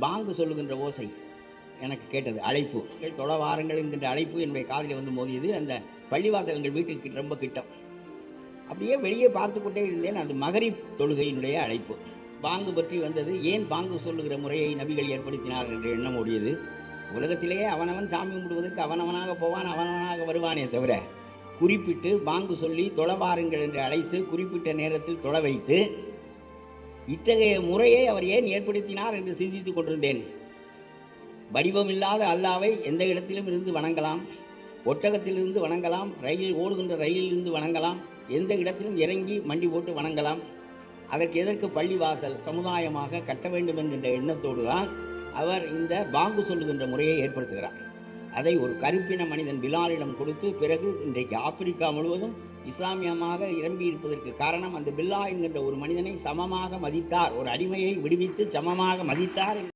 பாங்கு சொல்லுகின்ற ஓசை எனக்கு கேட்டது. அழைப்பு, தொழ வாருங்கள் என்கின்ற அழைப்பு என்னுடைய காதில் வந்து மோதியது. அந்த பள்ளிவாசல் எங்கள் வீட்டுக்கு ரொம்ப கிட்டம். அப்படியே வெளியே பார்த்து கொண்டே இருந்தேன். அது மகரிப் தொழுகையினுடைய அழைப்பு. பாங்கு பற்றி வந்தது. ஏன் பாங்கு சொல்லுகிற முறையை நபிகள் ஏற்படுத்தினார் என்ற எண்ணம் ஓடியது. உலகத்திலேயே அவனவன் சாமி கும்பிடுவதற்கு அவனவனாக போவான், அவனவனாக வருவானே தவிர, குறிப்பிட்டு பாங்கு சொல்லி தொழ வாருங்கள் என்று அழைத்து குறிப்பிட்ட நேரத்தில் தொழ வைத்து இத்தகைய முறையை அவர் ஏன் ஏற்படுத்தினார் என்று சிந்தித்துக் கொண்டிருந்தேன். வடிவமில்லாத அல்லாவை எந்த இடத்திலும் இருந்து வணங்கலாம், ஒட்டகத்திலிருந்து வணங்கலாம், ரயில் ஓடுகின்ற ரயிலிருந்து வணங்கலாம், எந்த இடத்திலும் இறங்கி மண்டி போட்டு வணங்கலாம். அதற்கு எதற்கு பள்ளிவாசல் சமுதாயமாக கட்ட வேண்டும் என்கின்ற எண்ணத்தோடு தான் அவர் இந்த பாங்கு சொல்லுகின்ற முறையை ஏற்படுத்துகிறார். அதை ஒரு கருப்பின மனிதன் பிலாலிடம் கொடுத்து, பிறகு இன்றைக்கு ஆப்பிரிக்கா முழுவதும் இஸ்லாமியமாக இறம்பி இருப்பதற்கு காரணம் அந்த பில்லா என்கின்ற ஒரு மனிதனை சமமாக மதித்தார், ஒரு அடிமையை விடுவித்து சமமாக மதித்தார்.